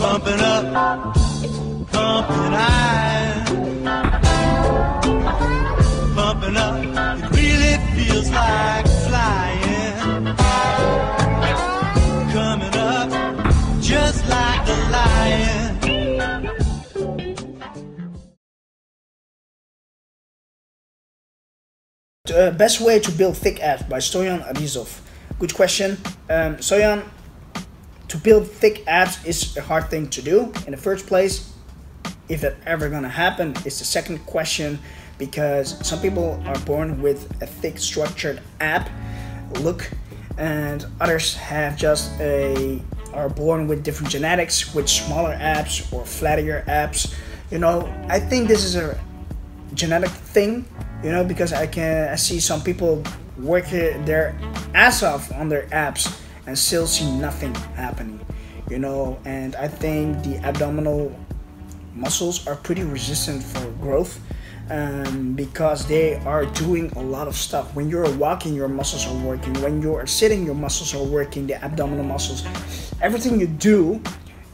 pumping up, pumping high, pumping up, it really feels like flying, coming up, just like the lion. Best way to build thick abs by Stoyan Arizov. Good question. Stoyan, to build thick abs is a hard thing to do in the first place. If that ever gonna happen is the second question, because some people are born with a thick structured ab look and others have just are born with different genetics with smaller abs or flatter abs. You know, I think this is a genetic thing, you know, because I see some people work their ass off on their abs and still see nothing happening, you know. And I think the abdominal muscles are pretty resistant for growth because they are doing a lot of stuff. When you're walking, your muscles are working. When you're sitting, your muscles are working, the abdominal muscles. Everything you do,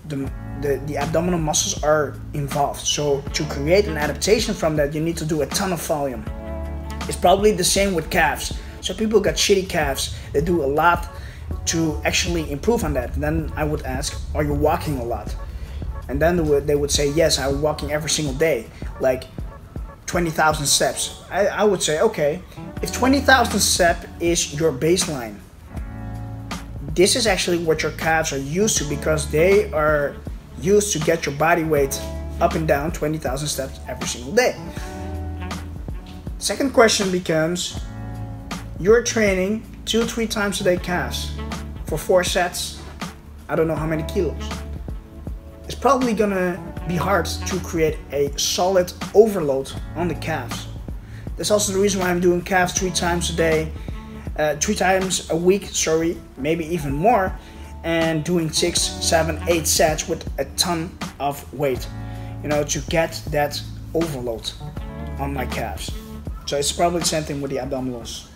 the abdominal muscles are involved. So to create an adaptation from that, you need to do a ton of volume. It's probably the same with calves. So people got shitty calves. They do a lot to actually improve on that. And then I would ask, are you walking a lot? And then they would say, yes, I'm walking every single day, like 20,000 steps. I would say, okay, if 20,000 steps is your baseline, this is actually what your calves are used to, because they are used to get your body weight up and down 20,000 steps every single day. Second question becomes, you're training 2-3 times a day calves for 4 sets, I don't know how many kilos. It's probably gonna be hard to create a solid overload on the calves. That's also the reason why I'm doing calves 3 times a day, 3 times a week, sorry, maybe even more, and doing 6, 7, 8 sets with a ton of weight, you know, to get that overload on my calves. So it's probably the same thing with the abdominals.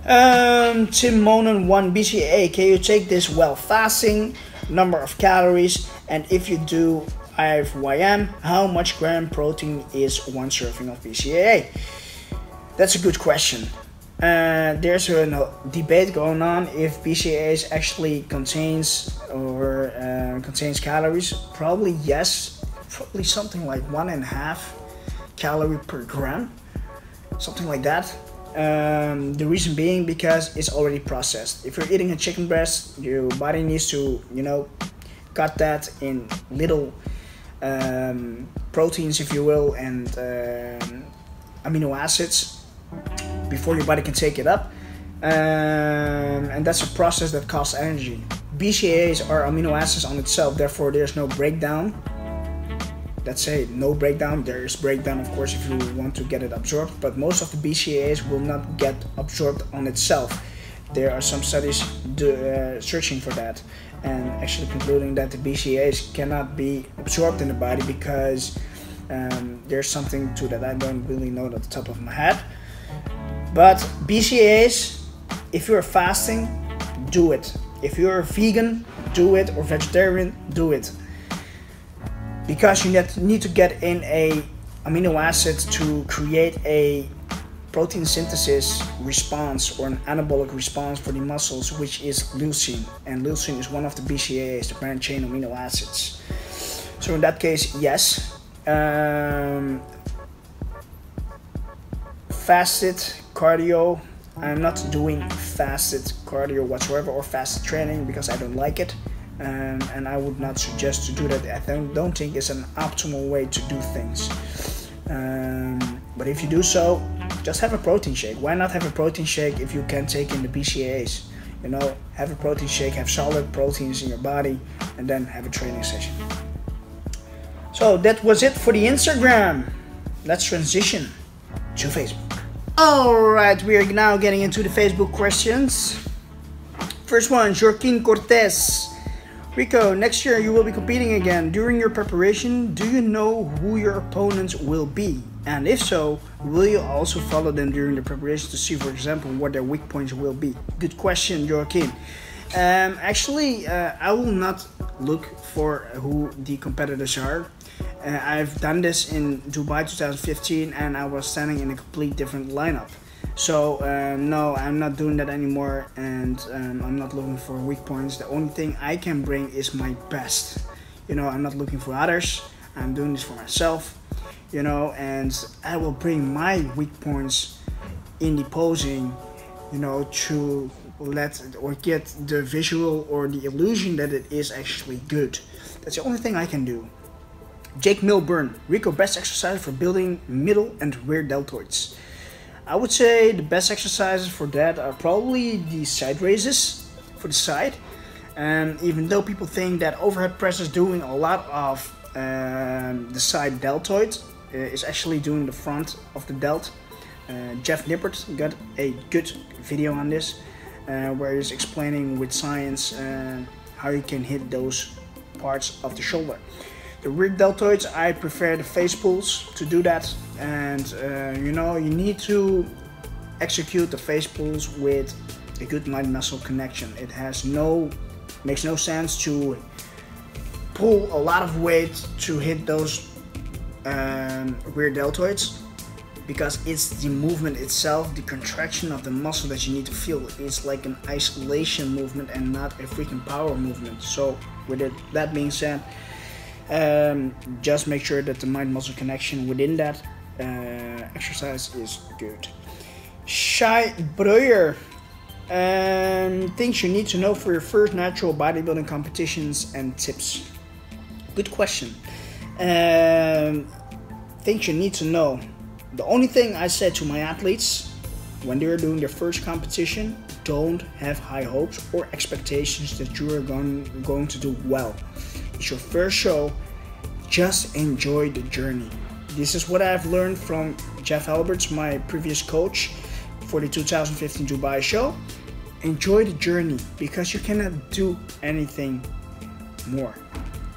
Tim Monen 1 BCAA, can you take this while fasting? Number of calories, and if you do IFYM, how much gram protein is 1 serving of BCAA? That's a good question. There's a debate going on if BCAAs actually contains calories. Probably yes, probably something like 1.5 calorie per gram, something like that. The reason being because it's already processed. If you're eating a chicken breast, your body needs to, you know, cut that in little proteins, if you will, and amino acids before your body can take it up, and that's a process that costs energy. BCAAs are amino acids on itself, therefore there's no breakdown. Let's say no breakdown. There is breakdown, of course, if you want to get it absorbed, but most of the BCAAs will not get absorbed on itself. There are some studies searching for that and actually concluding that the BCAAs cannot be absorbed in the body because there's something to that I don't really know at the top of my head. But BCAAs, if you're fasting, do it. If you're vegan, do it, or vegetarian, do it. Because you need to get in a amino acid to create a protein synthesis response or an anabolic response for the muscles, which is leucine. And leucine is one of the BCAAs, the branched chain amino acids. So in that case, yes. Fasted cardio. I'm not doing fasted cardio whatsoever or fasted training because I don't like it. And I would not suggest to do that. I don't think it's an optimal way to do things. But if you do so, just have a protein shake. Why not have a protein shake if you can take in the BCAAs? You know, have a protein shake, have solid proteins in your body, and then have a training session. So that was it for the Instagram. Let's transition to Facebook. Alright, we are now getting into the Facebook questions. First one, Joaquin Cortez. Rico, next year you will be competing again. During your preparation, do you know who your opponents will be? And if so, will you also follow them during the preparation to see, for example, what their weak points will be? Good question, Joaquin. Actually, I will not look for who the competitors are. I've done this in Dubai 2015 and I was standing in a complete different lineup. So no, I'm not doing that anymore, and I'm not looking for weak points. The only thing I can bring is my best. You know, I'm not looking for others. I'm doing this for myself, you know, and I will bring my weak points in the posing, you know, to let or get the visual or the illusion that it is actually good. That's the only thing I can do. Jake Milburn, Rico, best exercise for building middle and rear deltoids. I would say the best exercises for that are probably the side raises for the side. Even though people think that overhead press is doing a lot of the side deltoid, is actually doing the front of the delt. Jeff Nippert got a good video on this, where he's explaining with science how you can hit those parts of the shoulder. The rear deltoids, I prefer the face pulls to do that, and you know, you need to execute the face pulls with a good mind muscle connection. It makes no sense to pull a lot of weight to hit those rear deltoids, because it's the movement itself, the contraction of the muscle that you need to feel. It's like an isolation movement and not a freaking power movement. So with that being said, just make sure that the mind-muscle connection within that exercise is good. Shai Breuer, things you need to know for your first natural bodybuilding competitions and tips. Good question. Things you need to know. The only thing I said to my athletes when they're doing their first competition, don't have high hopes or expectations that you are going to do well. It's your first show. Just enjoy the journey. This is what I've learned from Jeff Alberts, my previous coach for the 2015 Dubai show. Enjoy the journey, because you cannot do anything more.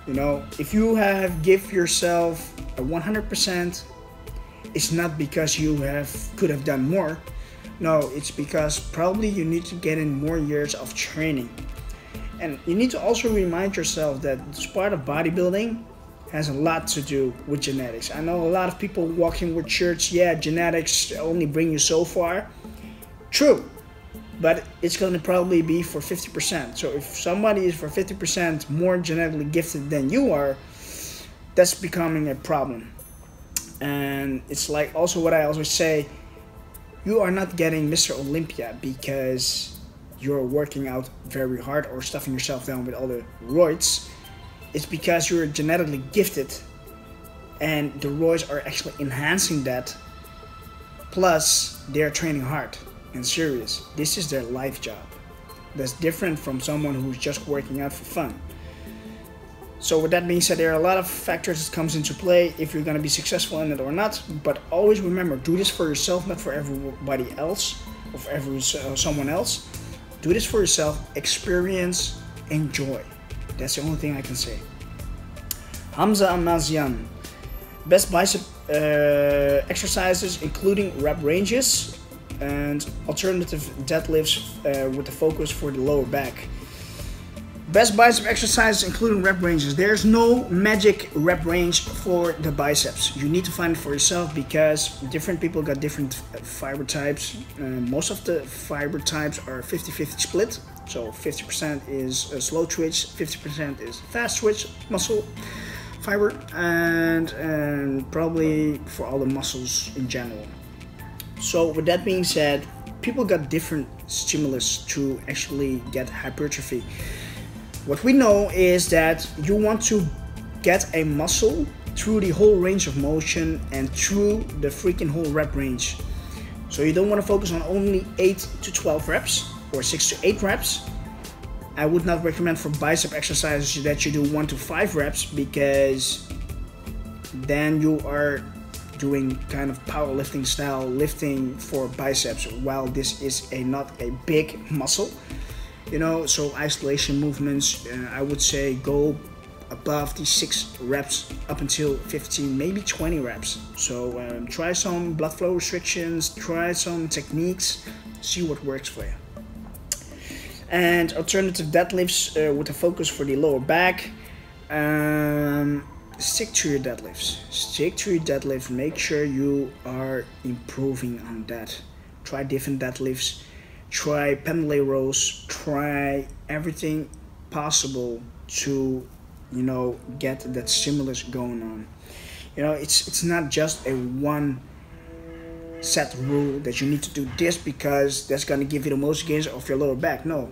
You know, if you give yourself a 100%, it's not because you could have done more. No, it's because probably you need to get in more years of training. And you need to also remind yourself that this part of bodybuilding has a lot to do with genetics. I know a lot of people walking with shirts, yeah, genetics only bring you so far. True, but it's going to probably be for 50%. So if somebody is for 50% more genetically gifted than you are, that's becoming a problem. And it's like also what I always say, you are not getting Mr. Olympia because you're working out very hard or stuffing yourself down with all the roids. It's because you're genetically gifted and the roids are actually enhancing that. Plus, they're training hard and serious. This is their life job. That's different from someone who's just working out for fun. So with that being said, there are a lot of factors that comes into play if you're going to be successful in it or not. But always remember, do this for yourself, not for everybody else or for someone else. Do this for yourself, experience, enjoy. That's the only thing I can say. Hamza Amazian, best bicep exercises including rep ranges and alternative deadlifts with the focus for the lower back. Best bicep exercises including rep ranges. There's no magic rep range for the biceps. You need to find it for yourself because different people got different fiber types. Most of the fiber types are 50-50 split. So 50% is a slow twitch, 50% is fast twitch muscle fiber, and probably for all the muscles in general. So with that being said, people got different stimulus to actually get hypertrophy. What we know is that you want to get a muscle through the whole range of motion and through the freaking whole rep range. So you don't want to focus on only 8 to 12 reps or 6 to 8 reps. I would not recommend for bicep exercises that you do 1 to 5 reps, because then you are doing kind of powerlifting style lifting for biceps, while this is not a big muscle. You know, so isolation movements, I would say go above the 6 reps up until 15, maybe 20 reps. So try some blood flow restrictions, try some techniques, see what works for you. And alternative deadlifts with a focus for the lower back. Stick to your deadlifts. Stick to your deadlift. Make sure you are improving on that. Try different deadlifts. Try pendlay rows. Try everything possible to, you know, get that stimulus going on. You know, it's not just a one set rule that you need to do this because that's gonna give you the most gains of your lower back. No,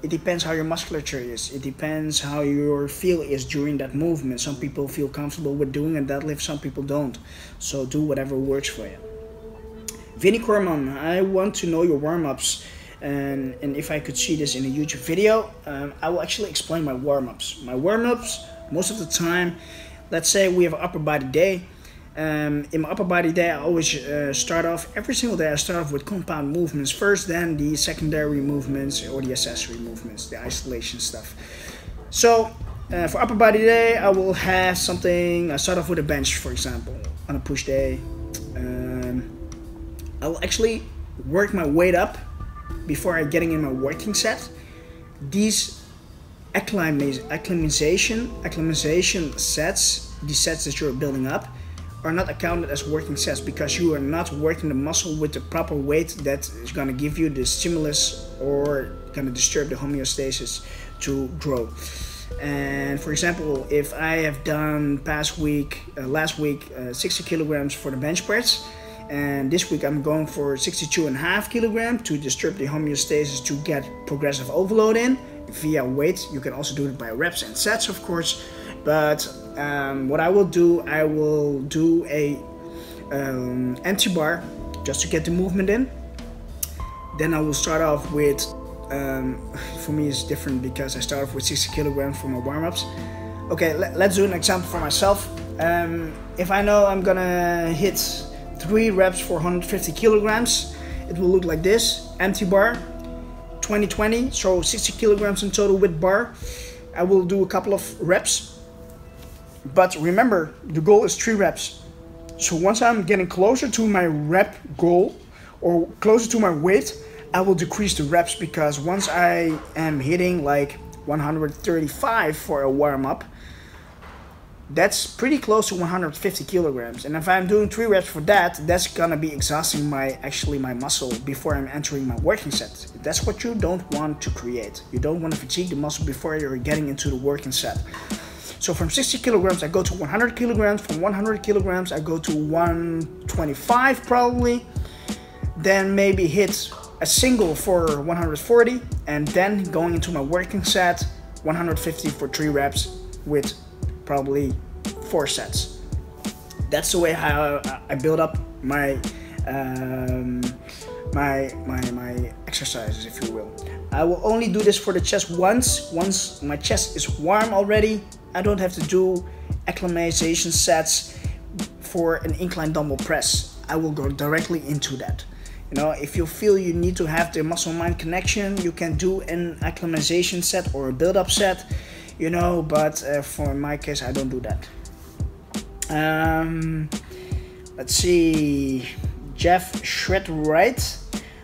it depends how your musculature is. It depends how your feel is during that movement. Some people feel comfortable with doing a deadlift, some people don't. So do whatever works for you. Vinny Corman, I want to know your warm-ups, and if I could see this in a YouTube video, I will actually explain my warm-ups. My warm-ups, most of the time, let's say we have an upper body day. In my upper body day, I always start off, every single day I start off with compound movements first, then the secondary movements or the accessory movements, the isolation stuff. So for upper body day, I will have something, I start off with a bench, for example, on a push day. I will actually work my weight up before I'm getting in my working set. These acclimatization sets, these sets that you're building up, are not accounted as working sets because you are not working the muscle with the proper weight that is going to give you the stimulus or going to disturb the homeostasis to grow. And for example, if I have done last week 60 kilograms for the bench press, and this week I'm going for 62.5 kilograms to disturb the homeostasis to get progressive overload in via weight. You can also do it by reps and sets, of course. But what I will do a empty bar just to get the movement in. Then I will start off with, for me it's different because I start off with 60 kilograms for my warm-ups. Okay, let's do an example for myself. If I know I'm gonna hit 3 reps for 150 kilograms, it will look like this. Empty bar, 20-20, so 60 kilograms in total with bar. I will do a couple of reps. But remember, the goal is 3 reps. So once I'm getting closer to my rep goal or closer to my weight, I will decrease the reps, because once I am hitting like 135 for a warm-up, that's pretty close to 150 kilograms. And if I'm doing 3 reps for that, that's gonna be exhausting my muscle before I'm entering my working set. That's what you don't want to create. You don't want to fatigue the muscle before you're getting into the working set. So from 60 kilograms, I go to 100 kilograms. From 100 kilograms, I go to 125 probably. Then maybe hit a single for 140. And then going into my working set, 150 for 3 reps with probably 4 sets. That's the way how I build up my my exercises, if you will. I will only do this for the chest once my chest is warm already. I don't have to do acclimatization sets for an incline dumbbell press. I will go directly into that. You know, if you feel you need to have the muscle-mind connection, you can do an acclimatization set or a build-up set, you know, but for my case, I don't do that. Let's see, Jeff Shred right.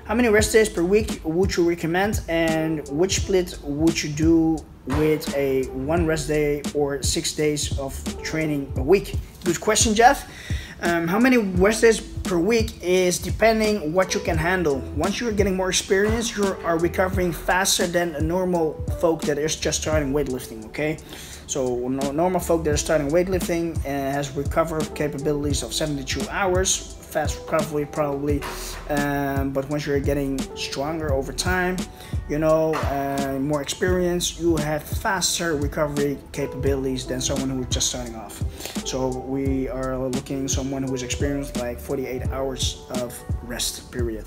How many rest days per week would you recommend, and which split would you do with a 1 rest day or 6 days of training a week? Good question, Jeff. How many rest days per week is depending what you can handle. Once you're getting more experience, you are recovering faster than a normal folk that is just starting weightlifting, okay? So normal folk that are starting weightlifting has recovery capabilities of 72 hours, fast recovery probably, but once you're getting stronger over time, you know, more experience, you have faster recovery capabilities than someone who is just starting off. So we are looking at someone who is experienced like 48 hours of rest period.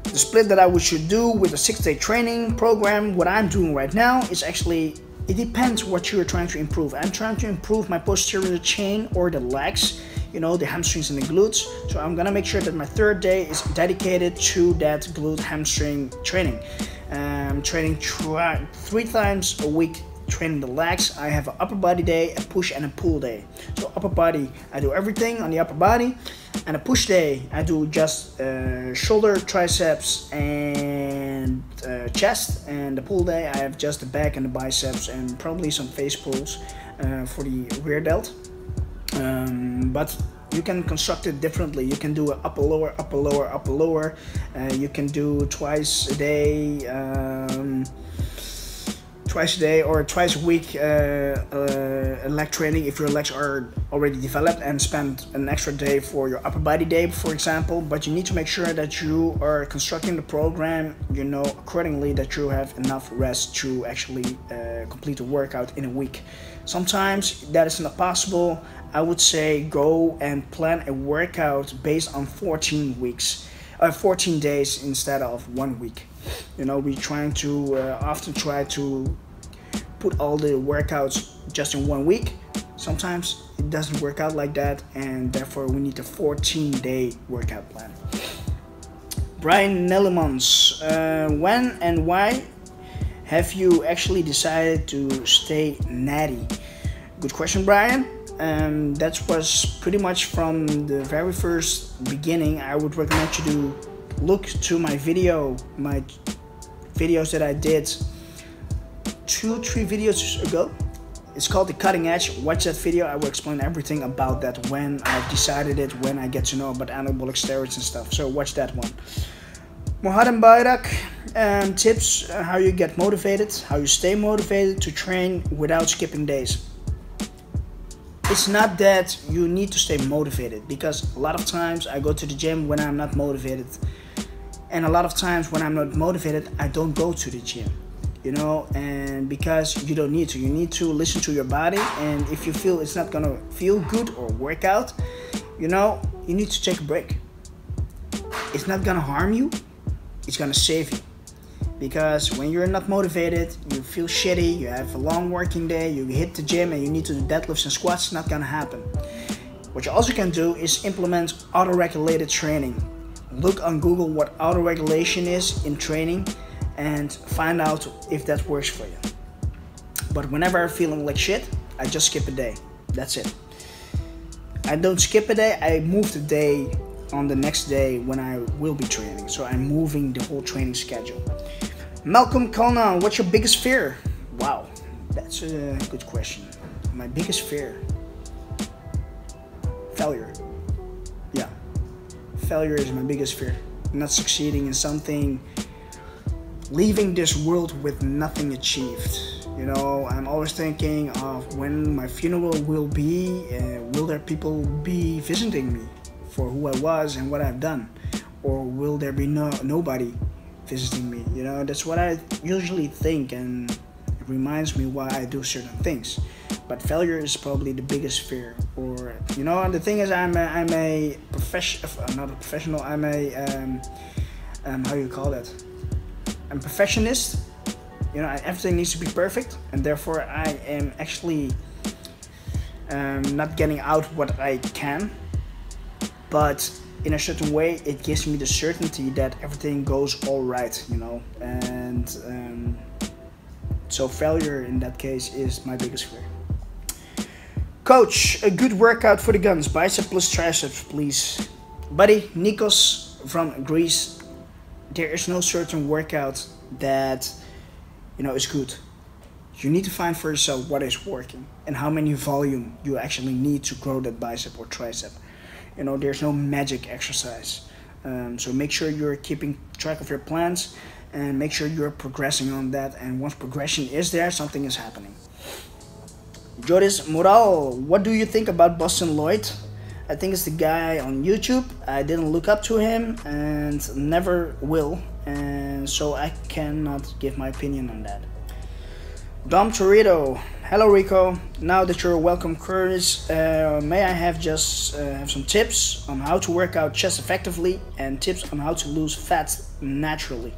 The split that I should do with a 6-day training program, what I'm doing right now is actually, it depends what you're trying to improve. I'm trying to improve my posterior chain or the legs, you know, the hamstrings and the glutes. So I'm gonna make sure that my 3rd day is dedicated to that glute hamstring training. Training 3 times a week, training the legs. I have an upper body day, a push and a pull day. So upper body, I do everything on the upper body, and a push day, I do just shoulder, triceps, and and chest, and the pull day I have just the back and the biceps and probably some face pulls for the rear delt. But you can construct it differently. You can do an upper lower, upper lower, upper lower. You can do twice a day or twice a week leg training if your legs are already developed, and spend an extra day for your upper body day, for example. But you need to make sure that you are constructing the program, you know, accordingly, that you have enough rest to actually complete the workout in a week. Sometimes that is not possible. I would say go and plan a workout based on 14 days instead of 1 week. You know, we trying to often try to put all the workouts just in 1 week. Sometimes it doesn't work out like that, and therefore we need a 14-day workout plan. Brian Nellemans, when and why have you actually decided to stay natty? Good question, Brian. That was pretty much from the very first beginning. I would recommend you to look to my videos that I did 2-3 videos ago. It's called The Cutting Edge. Watch that video. I will explain everything about that, when I've decided it, when I get to know about anabolic steroids and stuff. So watch that one. Mohamed Bayrak, tips how you get motivated, how you stay motivated to train without skipping days. It's not that you need to stay motivated, because a lot of times I go to the gym when I'm not motivated, and a lot of times when I'm not motivated I don't go to the gym, you know. And because you don't need to, you need to listen to your body, and if you feel it's not gonna feel good or work out, you know, you need to take a break. It's not gonna harm you, it's gonna save you. Because when you're not motivated, you feel shitty, you have a long working day, you hit the gym and you need to do deadlifts and squats, it's not gonna happen. What you also can do is implement auto-regulated training. Look on Google what auto-regulation is in training and find out if that works for you. But whenever I'm feeling like shit, I just skip a day. That's it. I don't skip a day, I move the day on the next day when I will be training. So I'm moving the whole training schedule. Malcolm Conan, what's your biggest fear? Wow, that's a good question. My biggest fear? Failure. Yeah, failure is my biggest fear. Not succeeding in something, leaving this world with nothing achieved. You know, I'm always thinking of when my funeral will be, will there people be visiting me for who I was and what I've done? Or will there be nobody visiting me? You know, that's what I usually think, and it reminds me why I do certain things. But failure is probably the biggest fear. Or, you know, the thing is, I'm a professional, not a professional, I'm a how you call that? I'm a perfectionist. You know, everything needs to be perfect, and therefore I am actually not getting out what I can. But in a certain way, it gives me the certainty that everything goes all right, you know. And so failure in that case is my biggest fear. Coach, a good workout for the guns, bicep plus triceps, please. Buddy, Nikos from Greece, there is no certain workout that, you know, is good. You need to find for yourself what is working and how many volume you actually need to grow that bicep or tricep. You know, there's no magic exercise. So make sure you're keeping track of your plans and make sure you're progressing on that. And once progression is there, something is happening. Joris Morale, what do you think about Boston Lloyd? I think it's the guy on YouTube. I didn't look up to him and never will. And so I cannot give my opinion on that. Dom Toretto, hello Rico. Now that you're welcome, Curtis, may I have some tips on how to work out chest effectively and tips on how to lose fat naturally.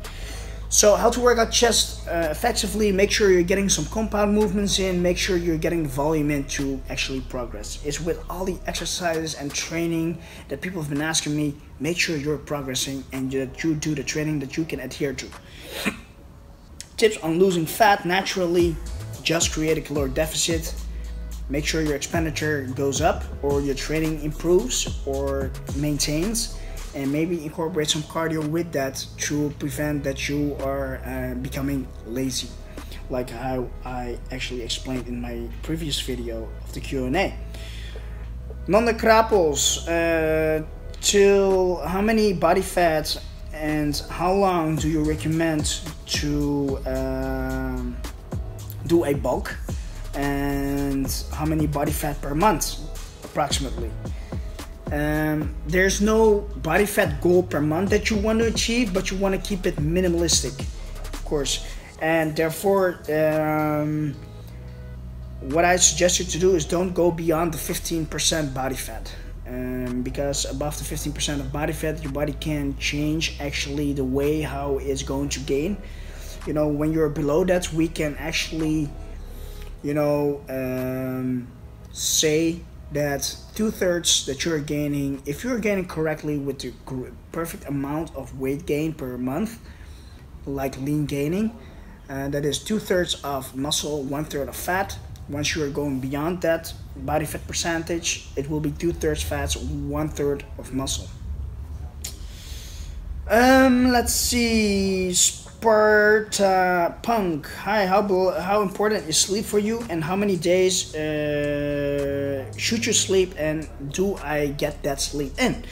So how to work out chest effectively, make sure you're getting some compound movements in, make sure you're getting the volume in to actually progress. It's with all the exercises and training that people have been asking me, make sure you're progressing and that you do the training that you can adhere to. Tips on losing fat naturally, just create a caloric deficit, make sure your expenditure goes up or your training improves or maintains, and maybe incorporate some cardio with that to prevent that you are becoming lazy, like how I actually explained in my previous video of the Q&A. Nanda Krapels, till how many body fat and how long do you recommend to do a bulk, and how many body fat per month approximately? There's no body fat goal per month that you want to achieve, but you want to keep it minimalistic, of course, and therefore what I suggest you to do is don't go beyond the 15% body fat, because above the 15% of body fat, your body can change actually the way how it's going to gain. You know, when you're below that, we can actually, you know, say that 2/3 that you're gaining, if you're gaining correctly with the perfect amount of weight gain per month, like lean gaining, that is 2/3 of muscle, 1/3 of fat. Once you're going beyond that body fat percentage, it will be 2/3 fats, 1/3 of muscle. Let's see. Sparta Punk. Hi, how important is sleep for you, and how many days should you sleep, and do I get that sleep in?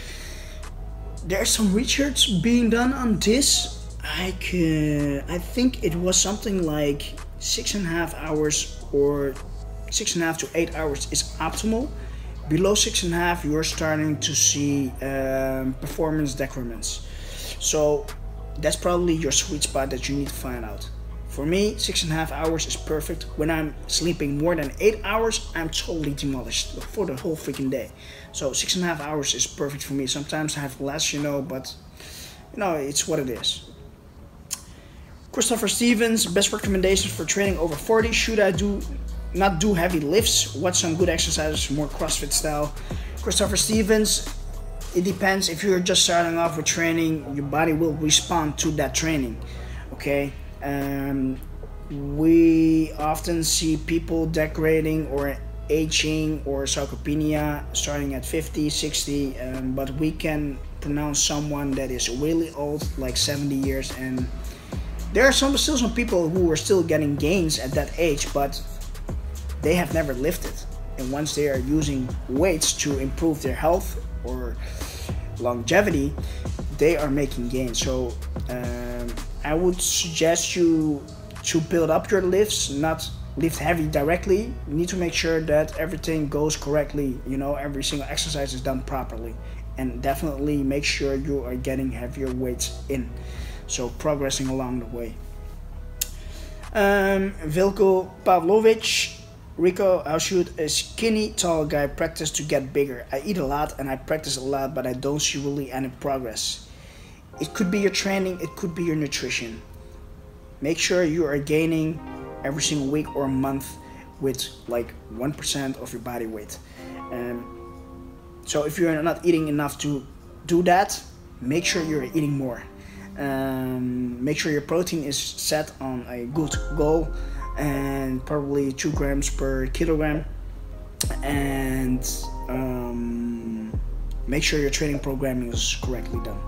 There's some research being done on this. I think it was something like 6.5 hours or 6.5 to 8 hours is optimal. Below 6.5, you're starting to see performance decrements. So that's probably your sweet spot that you need to find out. For me, 6.5 hours is perfect. When I'm sleeping more than 8 hours, I'm totally demolished for the whole freaking day. So 6.5 hours is perfect for me. Sometimes I have less, you know, but you know, it's what it is. Christopher Stevens, best recommendations for training over 40. Should I not do heavy lifts? What's some good exercises, more CrossFit style? Christopher Stevens, it depends. If you're just starting off with training, your body will respond to that training, okay? We often see people decorating or aging or sarcopenia starting at 50, 60, but we can pronounce someone that is really old, like 70 years, and there are still some people who are still getting gains at that age, but they have never lifted. And once they are using weights to improve their health or longevity, they are making gains. So I would suggest you to build up your lifts, not lift heavy directly. You need to make sure that everything goes correctly, you know, every single exercise is done properly. And definitely make sure you are getting heavier weights in. So progressing along the way. Vilko Pavlovich, Rico, how should a skinny tall guy practice to get bigger? I eat a lot and I practice a lot, but I don't see really any progress. It could be your training, it could be your nutrition. Make sure you are gaining every single week or month with like 1% of your body weight. So if you're not eating enough to do that, make sure you're eating more. Make sure your protein is set on a good goal, and probably 2 grams per kilogram, and make sure your training programming is correctly done.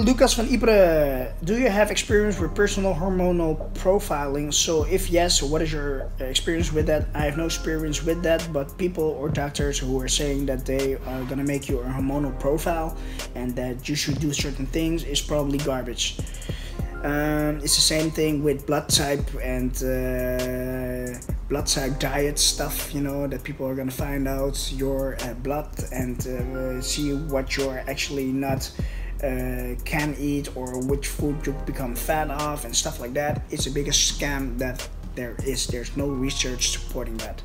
Lucas van Ypres, do you have experience with personal hormonal profiling? So if yes, what is your experience with that? I have no experience with that, but people or doctors who are saying that they are gonna make you a hormonal profile and that you should do certain things is probably garbage. It's the same thing with blood type and blood type diet stuff, you know, that people are gonna find out your blood and see what you're actually not can eat or which food you become fat of and stuff like that. It's the biggest scam that there is. There's no research supporting that.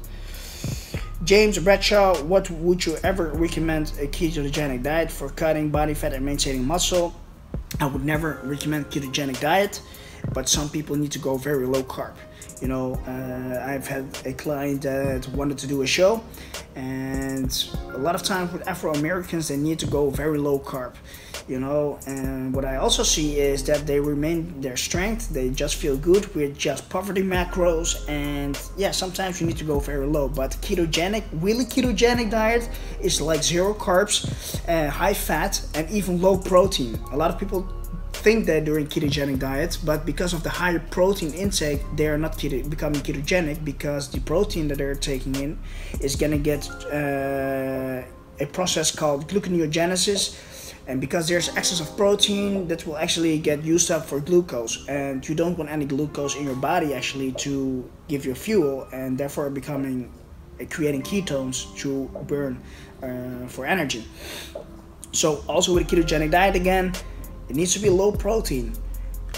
James Bradshaw, what would you ever recommend a ketogenic diet for cutting body fat and maintaining muscle? I would never recommend ketogenic diet, but some people need to go very low carb. You know, I've had a client that wanted to do a show, and a lot of times with Afro-Americans, they need to go very low carb. you know. And what I also see is that they remain their strength. They just feel good with just poverty macros, and yeah, sometimes you need to go very low. But ketogenic, really ketogenic diet is like 0 carbs, high fat, and even low protein. A lot of people think they're doing ketogenic diets, but because of the higher protein intake, they are not becoming ketogenic, because the protein that they're taking in is gonna get a process called gluconeogenesis, and because there's excess of protein, that will actually get used up for glucose, and you don't want any glucose in your body actually to give you fuel, and therefore creating ketones to burn for energy. So also with a ketogenic diet, again, it needs to be low protein,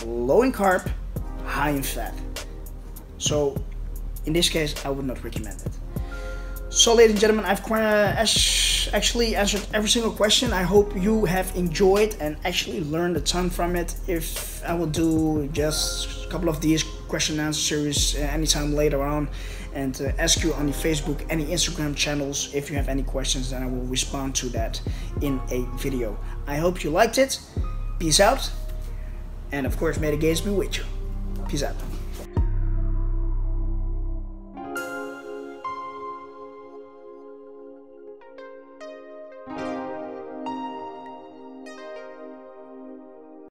low in carb, high in fat. So in this case, I would not recommend it. So ladies and gentlemen, I've actually answered every single question. I hope you have enjoyed and actually learned a ton from it. If I will do just a couple of these question and answer series anytime later on, and ask you on the Facebook, any Instagram channels, if you have any questions, then I will respond to that in a video. I hope you liked it. Peace out, and of course, may the gains be with you. Peace out.